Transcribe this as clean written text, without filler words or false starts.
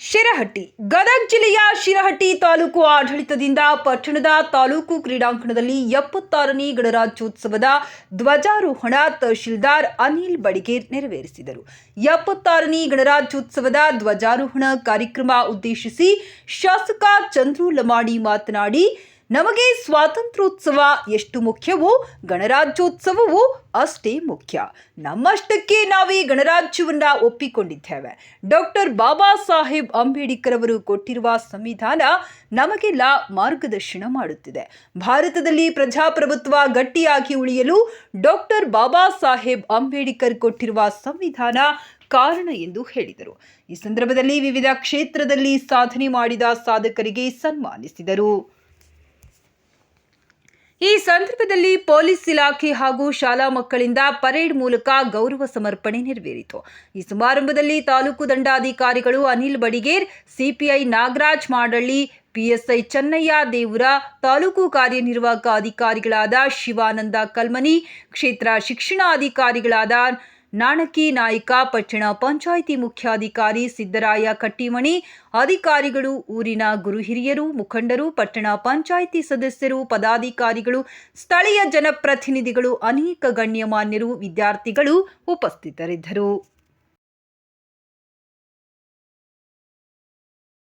ಶಿರಹಟ್ಟಿ ಗದಗ ಜಿಲ್ಲೆಯ ಶಿರಹಟ್ಟಿ ತಾಲೂಕು ಆಡಳಿತದಿಂದ ಪಟ್ಟಣದ ತಾಲೂಕು ಕ್ರೀಡಾಂಗಣದಲ್ಲಿ 76ನೇ ಗಣರಾಜ್ಯೋತ್ಸವದ ಧ್ವಜಾರೋಹಣ ತಹಶೀಲ್ದಾರ್ ಅನಿಲ್ ಬಡಿಗೇರ್ ನೆರವೇರಿಸಿದರು. 76ನೇ ಗಣರಾಜ್ಯೋತ್ಸವದ ಧ್ವಜಾರೋಹಣ ಕಾರ್ಯಕ್ರಮ ಉದ್ದೇಶಿಸಿ ಶಾಸಕ ಚಂದ್ರು ಲಮಾಣಿ ಮಾತನಾಡಿ, ನಮಗೆ ಸ್ವಾತಂತ್ರ್ಯೋತ್ಸವ ಎಷ್ಟು ಮುಖ್ಯವೋ ಗಣರಾಜ್ಯೋತ್ಸವವೂ ಅಷ್ಟೇ ಮುಖ್ಯ. ನಮ್ಮಷ್ಟಕ್ಕೆ ನಾವೇ ಗಣರಾಜ್ಯವನ್ನ ಒಪ್ಪಿಕೊಂಡಿದ್ದೇವೆ. ಡಾಕ್ಟರ್ ಬಾಬಾ ಸಾಹೇಬ್ ಅಂಬೇಡ್ಕರ್ ಅವರು ಕೊಟ್ಟಿರುವ ಸಂವಿಧಾನ ನಮಗೆಲ್ಲ ಮಾರ್ಗದರ್ಶನ ಮಾಡುತ್ತಿದೆ. ಭಾರತದಲ್ಲಿ ಪ್ರಜಾಪ್ರಭುತ್ವ ಗಟ್ಟಿಯಾಗಿ ಉಳಿಯಲು ಡಾಕ್ಟರ್ ಬಾಬಾ ಸಾಹೇಬ್ ಅಂಬೇಡ್ಕರ್ ಕೊಟ್ಟಿರುವ ಸಂವಿಧಾನ ಕಾರಣ ಎಂದು ಹೇಳಿದರು. ಈ ಸಂದರ್ಭದಲ್ಲಿ ವಿವಿಧ ಕ್ಷೇತ್ರದಲ್ಲಿ ಸಾಧನೆ ಮಾಡಿದ ಸಾಧಕರಿಗೆ ಸನ್ಮಾನಿಸಿದರು. ಈ ಸಂದರ್ಭದಲ್ಲಿ ಪೊಲೀಸ್ ಇಲಾಖೆ ಹಾಗೂ ಶಾಲಾ ಮಕ್ಕಳಿಂದ ಪರೇಡ್ ಮೂಲಕ ಗೌರವ ಸಮರ್ಪಣೆ ನೆರವೇರಿತು. ಈ ಸಮಾರಂಭದಲ್ಲಿ ತಾಲೂಕು ದಂಡಾಧಿಕಾರಿಗಳು ಅನಿಲ್ ಬಡಿಗೇರ್, ಸಿಪಿಐ ನಾಗರಾಜ್ ಮಾಡಳ್ಳಿ, ಪಿಎಸ್ಐ ಚೆನ್ನಯ್ಯ ದೇವರ, ತಾಲೂಕು ಕಾರ್ಯನಿರ್ವಾಹಕ ಅಧಿಕಾರಿಗಳಾದ ಶಿವಾನಂದ ಕಲ್ಮನಿ, ಕ್ಷೇತ್ರ ಶಿಕ್ಷಣಾಧಿಕಾರಿಗಳಾದ ನಾಣಕಿ ನಾಯ್ಕ, ಪಟ್ಟಣ ಪಂಚಾಯಿತಿ ಮುಖ್ಯಾಧಿಕಾರಿ ಸಿದ್ದರಾಯ ಕಟ್ಟಿಮಣಿ, ಅಧಿಕಾರಿಗಳು, ಊರಿನ ಗುರು ಹಿರಿಯರು, ಮುಖಂಡರು, ಪಟ್ಟಣ ಪಂಚಾಯಿತಿ ಸದಸ್ಯರು, ಪದಾಧಿಕಾರಿಗಳು, ಸ್ಥಳೀಯ ಜನಪ್ರತಿನಿಧಿಗಳು, ಅನೇಕ ಗಣ್ಯಮಾನ್ಯರು, ವಿದ್ಯಾರ್ಥಿಗಳು ಉಪಸ್ಥಿತರಿದ್ದರು.